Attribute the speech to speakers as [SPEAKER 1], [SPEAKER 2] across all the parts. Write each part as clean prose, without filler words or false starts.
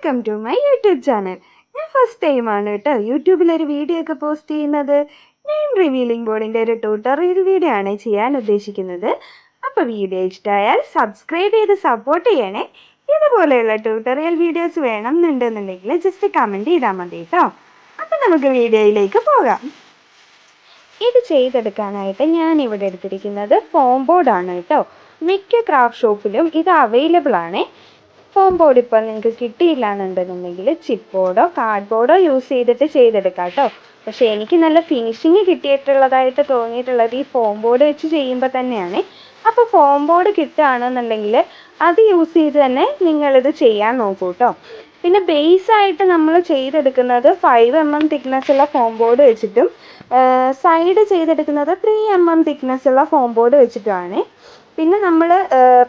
[SPEAKER 1] Welcome to my YouTube channel. ഞാൻ first ടൈമാണ് കേട്ടോ യൂട്യൂബിലൊരു വീഡിയോ ഒക്കെ പോസ്റ്റ് ചെയ്യുന്നത്. നെയിം റിവീലിംഗ് ബോർഡിൻ്റെ ഒരു ട്യൂട്ടോറിയൽ വീഡിയോ ആണ് ചെയ്യാൻ ഉദ്ദേശിക്കുന്നത്. അപ്പോൾ വീഡിയോ ഇഷ്ടമായാൽ സബ്സ്ക്രൈബ് ചെയ്ത് സപ്പോർട്ട് ചെയ്യണേ. ഇതുപോലെയുള്ള ട്യൂട്ടോറിയൽ വീഡിയോസ് വേണമെന്നുണ്ടെന്നുണ്ടെങ്കിൽ ജസ്റ്റ് കമൻറ്റ് ചെയ്താൽ മതി കേട്ടോ. അപ്പം നമുക്ക് വീഡിയോയിലേക്ക് പോകാം. ഇത് ചെയ്തെടുക്കാനായിട്ട് ഞാൻ ഇവിടെ എടുത്തിരിക്കുന്നത് ഫോം ബോർഡാണ് കേട്ടോ. മിക്ക ക്രാഫ്റ്റ് ഷോപ്പിലും ഇത് അവൈലബിൾ ആണ്. ഫോം ബോർഡ് ഇപ്പോൾ നിങ്ങൾക്ക് കിട്ടിയില്ല എന്നുണ്ടെന്നുണ്ടെങ്കിൽ ചിപ്പ് ബോർഡോ കാർഡ് ബോർഡോ യൂസ് ചെയ്തെടുക്കാം കേട്ടോ. പക്ഷേ എനിക്ക് നല്ല ഫിനിഷിങ് കിട്ടിയിട്ടുള്ളതായിട്ട് തോന്നിയിട്ടുള്ളത് ഈ ഫോം ബോർഡ് വെച്ച് ചെയ്യുമ്പോൾ തന്നെയാണ്. അപ്പോൾ ഫോം ബോർഡ് കിട്ടുകയാണെന്നുണ്ടെങ്കിൽ അത് യൂസ് ചെയ്ത് തന്നെ നിങ്ങളിത് ചെയ്യാൻ നോക്കൂ കേട്ടോ. പിന്നെ ബേസായിട്ട് നമ്മൾ ചെയ്തെടുക്കുന്നത് 5mm തിക്നെസ് ഉള്ള ഫോം ബോർഡ് വെച്ചിട്ടും സൈഡ് ചെയ്തെടുക്കുന്നത് 3mm തിക്നെസ് ഉള്ള ഫോം ബോർഡ് വെച്ചിട്ടുമാണ്. പിന്നെ നമ്മൾ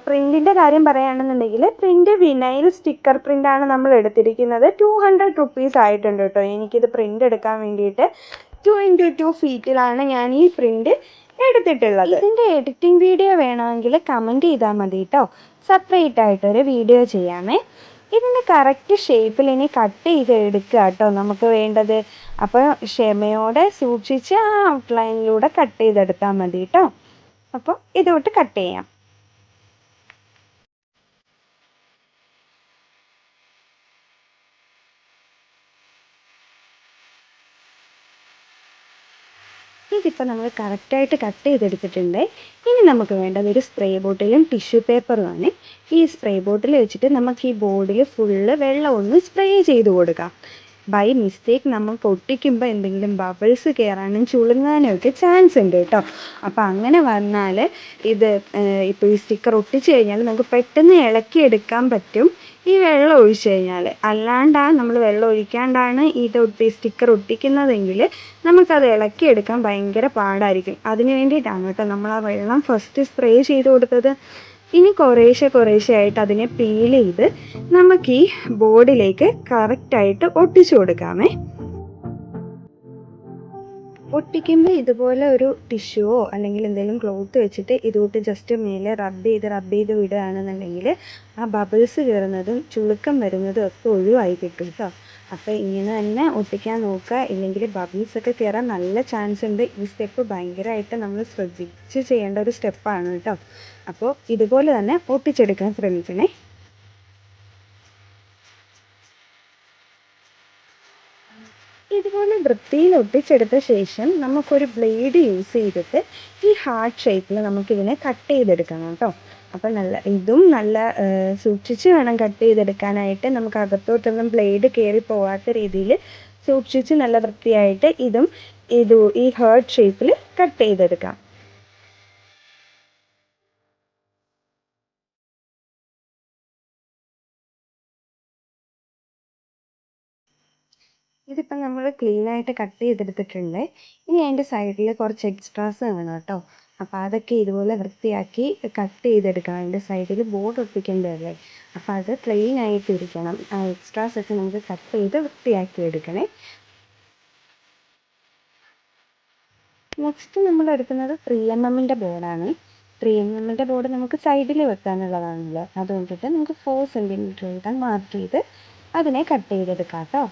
[SPEAKER 1] പ്രിൻറ്റിൻ്റെ കാര്യം പറയുകയാണെന്നുണ്ടെങ്കിൽ പ്രിൻറ്റ് വിനൈൽ സ്റ്റിക്കർ പ്രിൻ്റാണ് നമ്മൾ എടുത്തിരിക്കുന്നത്. 200 റുപ്പീസ് ആയിട്ടുണ്ട് കേട്ടോ എനിക്കിത് പ്രിൻ്റ് എടുക്കാൻ വേണ്ടിയിട്ട്. 2x2 ഫീറ്റിലാണ് ഞാൻ ഈ പ്രിൻ്റ് എടുത്തിട്ടുള്ളത്. ഇതിൻ്റെ എഡിറ്റിംഗ് വീഡിയോ വേണമെങ്കിൽ കമൻറ്റ് ചെയ്താൽ മതി കേട്ടോ. സെപ്പറേറ്റ് ആയിട്ടൊരു വീഡിയോ ചെയ്യാമേ. ഇതിൻ്റെ കറക്റ്റ് ഷേപ്പിൽ ഇനി കട്ട് ചെയ്ത് എടുക്കുക കേട്ടോ നമുക്ക് വേണ്ടത്. അപ്പോൾ ക്ഷമയോടെ സൂക്ഷിച്ച് ആ ഔട്ട്ലൈനിലൂടെ കട്ട് ചെയ്തെടുത്താൽ മതി കേട്ടോ. അപ്പോൾ ഇതോട്ട് കട്ട് ചെയ്യാം. ഇതിപ്പോൾ നമ്മൾ കറക്റ്റായിട്ട് കട്ട് ചെയ്തെടുത്തിട്ടുണ്ട്. ഇനി നമുക്ക് വേണ്ടത് ഒരു സ്പ്രേ ബോട്ടിലും ടിഷ്യൂ പേപ്പറുമാണ്. ഈ സ്പ്രേ ബോട്ടിൽ വെച്ചിട്ട് നമുക്ക് ഈ ബോർഡിൽ ഫുള്ള് വെള്ളം ഒന്ന് സ്പ്രേ ചെയ്ത് കൊടുക്കാം. ബൈ മിസ്റ്റേക്ക് നമ്മൾ പൊട്ടിക്കുമ്പോൾ എന്തെങ്കിലും ബബിൾസ് കയറാനും ചുളുങ്ങാനും ഒക്കെ ചാൻസ് ഉണ്ട് കേട്ടോ. അപ്പോൾ അങ്ങനെ വന്നാൽ ഇത് ഇപ്പോൾ ഈ സ്റ്റിക്കർ ഒട്ടിച്ച് കഴിഞ്ഞാൽ നമുക്ക് പെട്ടെന്ന് ഇളക്കിയെടുക്കാൻ പറ്റും ഈ വെള്ളം ഒഴിച്ച് കഴിഞ്ഞാൽ. അല്ലാണ്ടാണ് നമ്മൾ വെള്ളം ഒഴിക്കാണ്ടാണ് സ്റ്റിക്കർ ഒട്ടിക്കുന്നതെങ്കിൽ നമുക്കത് ഇളക്കിയെടുക്കാൻ ഭയങ്കര പാടായിരിക്കും. അതിന് വേണ്ടിയിട്ടാണ് കേട്ടോ നമ്മൾ ആ വെള്ളം ഫസ്റ്റ് സ്പ്രേ ചെയ്ത് കൊടുത്തത്. ഇനി കുറേശ്ശെ ആയിട്ട് അതിനെ പീൽ ചെയ്ത് നമുക്ക് ഈ ബോർഡിലേക്ക് കറക്റ്റായിട്ട് ഒട്ടിച്ചു കൊടുക്കാമേ. ഒട്ടിക്കുമ്പോൾ ഇതുപോലെ ഒരു ടിഷ്യൂവോ അല്ലെങ്കിൽ എന്തെങ്കിലും ക്ലോത്ത് വെച്ചിട്ട് ഇതുകൊണ്ട് ജസ്റ്റ് മേലെ റബ്ബ് ചെയ്ത് വിടുകയാണെന്നുണ്ടെങ്കിൽ ആ ബബിൾസ് കയറുന്നതും ചുളുക്കം വരുന്നതും ഒക്കെ ഒഴിവായി കിട്ടും കേട്ടോ. അപ്പോൾ ഇങ്ങനെ തന്നെ ഒട്ടിക്കാൻ നോക്കുക. ഇല്ലെങ്കിൽ ബബിൾസൊക്കെ കയറാൻ നല്ല ചാൻസ് ഉണ്ട്. ഈ സ്റ്റെപ്പ് ഭയങ്കരമായിട്ട് നമ്മൾ ശ്രദ്ധിച്ച് ചെയ്യേണ്ട ഒരു സ്റ്റെപ്പാണ് കേട്ടോ. അപ്പോൾ ഇതുപോലെ തന്നെ ഒട്ടിച്ചെടുക്കാൻ ശ്രമിക്കണേ. ഇതുപോലെ വൃത്തിയിൽ ഒട്ടിച്ചെടുത്ത ശേഷം നമുക്കൊരു ബ്ലേഡ് യൂസ് ചെയ്തിട്ട് ഈ ഹാർട്ട് ഷേപ്പിൽ നമുക്കിതിനെ കട്ട് ചെയ്തെടുക്കണം കേട്ടോ. അപ്പോൾ ഇതും നല്ല സൂക്ഷിച്ച് വേണം കട്ട് ചെയ്തെടുക്കാനായിട്ട്. നമുക്ക് അകത്തോട്ടൊന്നും ബ്ലേഡ് കയറി പോകാത്ത രീതിയിൽ സൂക്ഷിച്ച് നല്ല വൃത്തിയായിട്ട് ഈ ഹാർട്ട് ഷേപ്പിൽ കട്ട് ചെയ്തെടുക്കാം. ഇതിപ്പോൾ നമ്മൾ ക്ലീനായിട്ട് കട്ട് ചെയ്തെടുത്തിട്ടുണ്ട്. ഇനി അതിൻ്റെ സൈഡിൽ കുറച്ച് എക്സ്ട്രാസ് വേണം കേട്ടോ. അപ്പോൾ അതൊക്കെ ഇതുപോലെ വൃത്തിയാക്കി കട്ട് ചെയ്തെടുക്കണം. അതിൻ്റെ സൈഡിൽ ബോർഡ് ഒട്ടിക്കേണ്ടതല്ലേ. അപ്പോൾ അത് ക്ലീനായിട്ട് ഇരിക്കണം. ആ എക്സ്ട്രാസൊക്കെ നമുക്ക് കട്ട് ചെയ്ത് വൃത്തിയാക്കി എടുക്കണേ. നെക്സ്റ്റ് നമ്മൾ എടുക്കുന്നത് 3mm ബോർഡാണ്. 3mm ബോർഡ് നമുക്ക് സൈഡിൽ വെക്കാനുള്ളതാണല്ലോ. അതുകൊണ്ടിട്ട് നമുക്ക് 4 cm മാർക്ക് ചെയ്ത് അതിനെ കട്ട് ചെയ്തെടുക്കാം കേട്ടോ.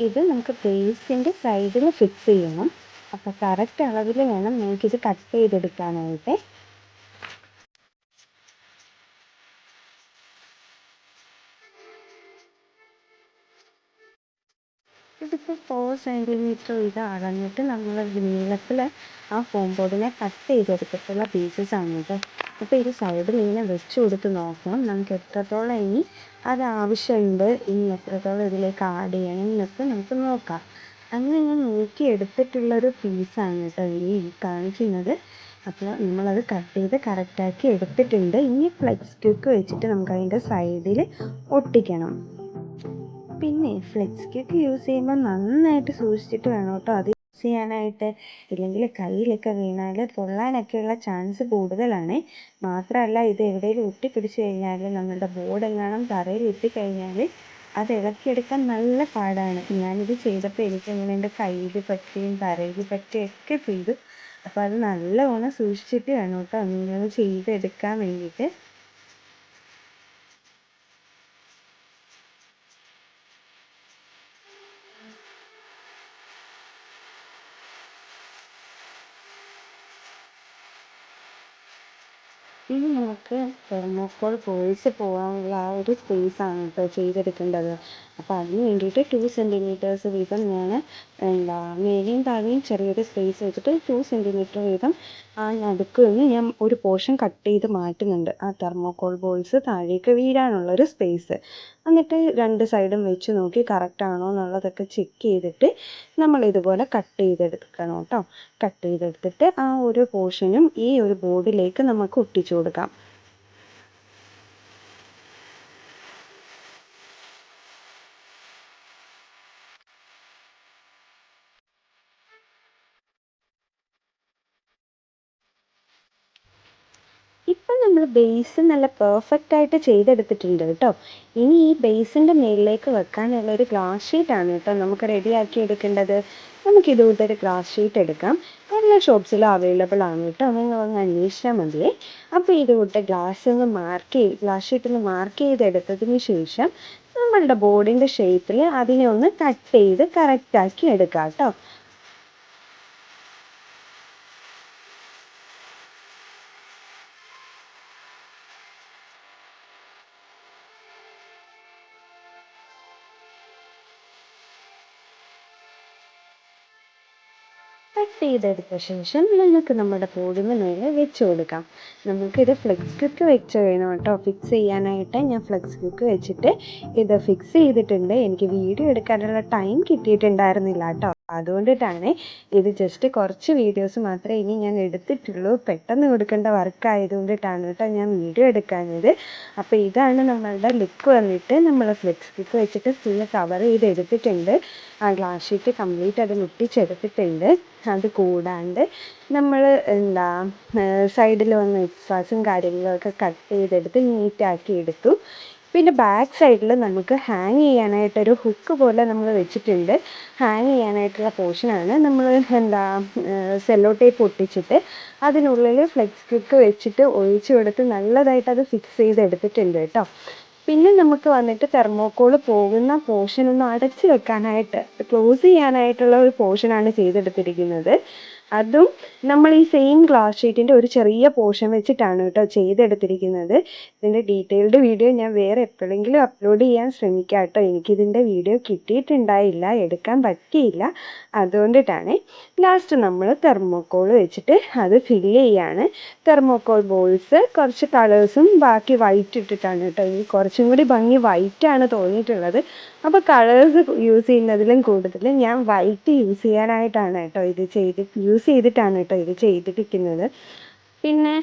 [SPEAKER 1] ഇത് നമുക്ക് ബേസിൻ്റെ സൈഡിൽ ഫിക്സ് ചെയ്യണം. അപ്പോൾ കറക്റ്റ് അളവിൽ വേണം നമുക്കിത് കട്ട് ചെയ്തെടുക്കാനായിട്ട്. ഇതിപ്പോൾ 4 cm ഇത് അളന്നിട്ട് നമ്മൾ നീളത്തിൽ ആ ഫോം ബോർഡിനെ കട്ട് ചെയ്തെടുത്തിട്ടുള്ള പീസസാണ് ഇത്. അപ്പോൾ ഇത് സൈഡിൽ ഇങ്ങനെ വെച്ച് കൊടുത്ത് നോക്കണം നമുക്ക് എത്രത്തോളം ഇനി അത് ആവശ്യമുണ്ട്, ഇനി എത്രത്തോളം ഇതിലേക്ക് ആഡ് ചെയ്യണം എന്നൊക്കെ നമുക്ക് നോക്കാം. അങ്ങനെ ഞാൻ നോക്കി എടുത്തിട്ടുള്ളൊരു പീസാണ് കേട്ടോ ഈ കാണിക്കുന്നത്. അപ്പോൾ നമ്മളത് കട്ട് ചെയ്ത് കറക്റ്റാക്കി എടുത്തിട്ടുണ്ട്. ഇനി ഫ്ലെക്സ് ക്യൂക്ക് വെച്ചിട്ട് നമുക്ക് അതിൻ്റെ സൈഡിൽ ഒട്ടിക്കണം. പിന്നെ ഫ്ലെക്സ് ക്യൂക്ക് യൂസ് ചെയ്യുമ്പോൾ നന്നായിട്ട് സൂക്ഷിച്ചിട്ട് വേണം കേട്ടോ അത് യൂസ് ചെയ്യാനായിട്ട്. ഇല്ലെങ്കിൽ കയ്യിലൊക്കെ വീണാൽ പൊള്ളാനൊക്കെയുള്ള ചാൻസ് കൂടുതലാണ്. മാത്രമല്ല ഇത് എവിടെയെങ്കിലും ഒട്ടിപ്പിടിച്ച് കഴിഞ്ഞാൽ നമ്മളുടെ ബോർഡ് എങ്ങാനും തറയിൽ ഇട്ടിക്കഴിഞ്ഞാൽ അത് ഇളക്കിയെടുക്കാൻ നല്ല പാടാണ്. ഞാനിത് ചെയ്തപ്പോൾ എനിക്കങ്ങനെ എൻ്റെ കയ്യിൽ പറ്റുകയും തറയിൽ പറ്റുകയൊക്കെ ചെയ്തു. അപ്പോൾ അത് നല്ലവണ്ണം സൂക്ഷിച്ചിട്ട് വേണം കേട്ടോ നിങ്ങൾ ചെയ്തെടുക്കാൻ വേണ്ടിയിട്ട്. ഇനി നമുക്ക് തെർമോക്കോൾ ബോൾസ് പോകാനുള്ള ആ ഒരു സ്പേസാണ് കേട്ടോ ചെയ്തെടുക്കേണ്ടത്. അപ്പോൾ അതിന് വേണ്ടിയിട്ട് 2 സെൻറ്റിമീറ്റേഴ്സ് വീതം ഞാൻ മേലെയും താഴെയും ചെറിയൊരു സ്പേസ് വെച്ചിട്ട് 2 സെൻറ്റിമീറ്റർ വീതം ആ നടുക്ക് നിന്ന് ഞാൻ ഒരു പോർഷൻ കട്ട് ചെയ്ത് മാറ്റുന്നുണ്ട്. ആ തെർമോക്കോൾ ബോൾസ് താഴേക്ക് വീഴാനുള്ളൊരു സ്പേസ്. എന്നിട്ട് 2 സൈഡും വെച്ച് നോക്കി കറക്റ്റ് ആണോ എന്നുള്ളതൊക്കെ ചെക്ക് ചെയ്തിട്ട് നമ്മൾ ഇതുപോലെ കട്ട് ചെയ്തെടുക്കണം കേട്ടോ. കട്ട് ചെയ്തെടുത്തിട്ട് ആ ഒരു പോർഷനും ഈ ഒരു ബോർഡിലേക്ക് നമുക്ക് ഒട്ടിച്ചു കൊടുക്കാം. ഇപ്പം നമ്മൾ ബേസ് നല്ല പെർഫെക്റ്റ് ആയിട്ട് ചെയ്തെടുത്തിട്ടുണ്ട് കേട്ടോ. ഇനി ഈ ബേസിൻ്റെ മുകളിലേക്ക് വെക്കാനുള്ള ഒരു ഗ്ലാസ് ഷീറ്റാണ് കേട്ടോ നമുക്ക് റെഡിയാക്കി എടുക്കേണ്ടത്. നമുക്ക് ഇതുപോലത്തെ ഒരു ഗ്ലാസ് ഷീറ്റ് എടുക്കാം. എല്ലാ ഷോപ്സിലും അവൈലബിൾ ആണ് കേട്ടോ, നിങ്ങൾ ഒന്ന് അന്വേഷിച്ചാൽ മതിയേ. അപ്പോൾ ഇതുപോലത്തെ ഗ്ലാസ് ഷീറ്റ് ഒന്ന് മാർക്ക് ചെയ്തെടുത്തതിന് ശേഷം നമ്മളുടെ ബോർഡിൻ്റെ ഷേപ്പിൽ അതിനെ ഒന്ന് കട്ട് ചെയ്ത് കറക്റ്റാക്കി എടുക്കാം കേട്ടോ. കട്ട് ചെയ്തെടുത്ത ശേഷം നിങ്ങൾക്ക് നമ്മുടെ ബോർഡിന് മേലെ വെച്ച് കൊടുക്കാം. നമുക്കിത് ഫ്ലെക്സ് ക്ലിക്ക് വെച്ച് വേണം കേട്ടോ ഫിക്സ് ചെയ്യാനായിട്ട്. ഞാൻ ഫ്ലെക്സ് ക്ലിക്ക് വെച്ചിട്ട് ഇത് ഫിക്സ് ചെയ്തിട്ടുണ്ട്. എനിക്ക് വീഡിയോ എടുക്കാനുള്ള ടൈം കിട്ടിയിട്ടുണ്ടായിരുന്നില്ല കേട്ടോ, അതുകൊണ്ടിട്ടാണ്. ഇത് ജസ്റ്റ് കുറച്ച് വീഡിയോസ് മാത്രമേ ഇനി ഞാൻ എടുത്തിട്ടുള്ളൂ. പെട്ടെന്ന് കൊടുക്കേണ്ട വർക്ക് ആയതുകൊണ്ടിട്ടാണ് കേട്ടോ ഞാൻ വീഡിയോ എടുക്കാഞ്ഞത്. അപ്പോൾ ഇതാണ് നമ്മളുടെ ലുക്ക് വന്നിട്ട്. നമ്മൾ ഫ്ലെക്സ് ക്ലിക്ക് വെച്ചിട്ട് ഫുള്ള് കവർ ചെയ്ത് എടുത്തിട്ടുണ്ട്. ആ ഗ്ലാസ് ഷീറ്റ് കംപ്ലീറ്റ് അത് മുട്ടിച്ചെടുത്തിട്ടുണ്ട്. അത് കൂടാണ്ട് നമ്മൾ സൈഡിൽ വന്ന എക്സ്ട്രാസും കാര്യങ്ങളൊക്കെ കട്ട് ചെയ്തെടുത്ത് നീറ്റാക്കി എടുത്തു. പിന്നെ ബാക്ക് സൈഡിൽ നമുക്ക് ഹാങ് ചെയ്യാനായിട്ടൊരു ഹുക്ക് പോലെ നമ്മൾ വെച്ചിട്ടുണ്ട്. ഹാങ് ചെയ്യാനായിട്ടുള്ള പോർഷനാണ് നമ്മൾ സെല്ലോ ടേപ്പ് ഒട്ടിച്ചിട്ട് അതിനുള്ളിൽ ഫ്ലെക്സ് ക്ലിക്ക് വെച്ചിട്ട് ഒഴിച്ചു കൊടുത്ത് നല്ലതായിട്ട് അത് ഫിക്സ് ചെയ്തെടുത്തിട്ടുണ്ട് കേട്ടോ. പിന്നെ നമുക്ക് വന്നിട്ട് തെർമോക്കോൾ പോകുന്ന പോർഷൻ ഒന്ന് അടച്ചു വെക്കാനായിട്ട്, ക്ലോസ് ചെയ്യാനായിട്ടുള്ള ഒരു പോർഷനാണ് ചെയ്തെടുത്തിരിക്കുന്നത്. അതും നമ്മൾ ഈ സെയിം ഗ്ലാസ് ഷീറ്റിൻ്റെ ഒരു ചെറിയ പോർഷൻ വെച്ചിട്ടാണ് കേട്ടോ ചെയ്തെടുത്തിരിക്കുന്നത്. ഇതിൻ്റെ ഡീറ്റെയിൽഡ് വീഡിയോ ഞാൻ വേറെ എപ്പോഴെങ്കിലും അപ്ലോഡ് ചെയ്യാൻ ശ്രമിക്കാം കേട്ടോ. എനിക്കിതിൻ്റെ വീഡിയോ കിട്ടിയിട്ടുണ്ടായില്ല, എടുക്കാൻ പറ്റിയില്ല, അതുകൊണ്ടിട്ടാണ്. ലാസ്റ്റ് നമ്മൾ തെർമോക്കോൾ വെച്ചിട്ട് അത് ഫില്ല് ചെയ്യാണ്. തെർമോക്കോൾ ബോൾസ് കുറച്ച് കളേഴ്സും ബാക്കി വൈറ്റ് ഇട്ടിട്ടാണ് കേട്ടോ. ഈ കുറച്ചും കൂടി ഭംഗി വൈറ്റാണ് തോന്നിയിട്ടുള്ളത്. അപ്പോൾ കളേഴ്സ് യൂസ് ചെയ്യുന്നതിലും കൂടുതൽ ഞാൻ വൈറ്റ് യൂസ് ചെയ്യാനായിട്ടാണ് കേട്ടോ യൂസ് ചെയ്തിട്ടാണ് കേട്ടോ ഇത് ചെയ്തിരിക്കുന്നത്. പിന്നെ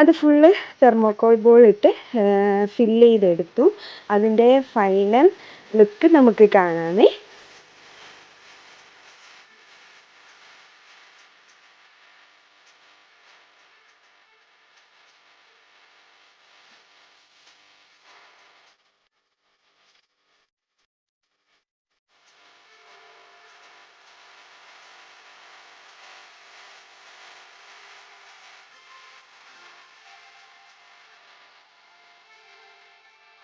[SPEAKER 1] അത് ഫുള്ള് തെർമോക്കോൾ ബോൾ ഇട്ട് ഫില്ല് ചെയ്തെടുത്തു. അതിൻ്റെ ഫൈനൽ ലുക്ക് നമുക്ക് കാണാമേ.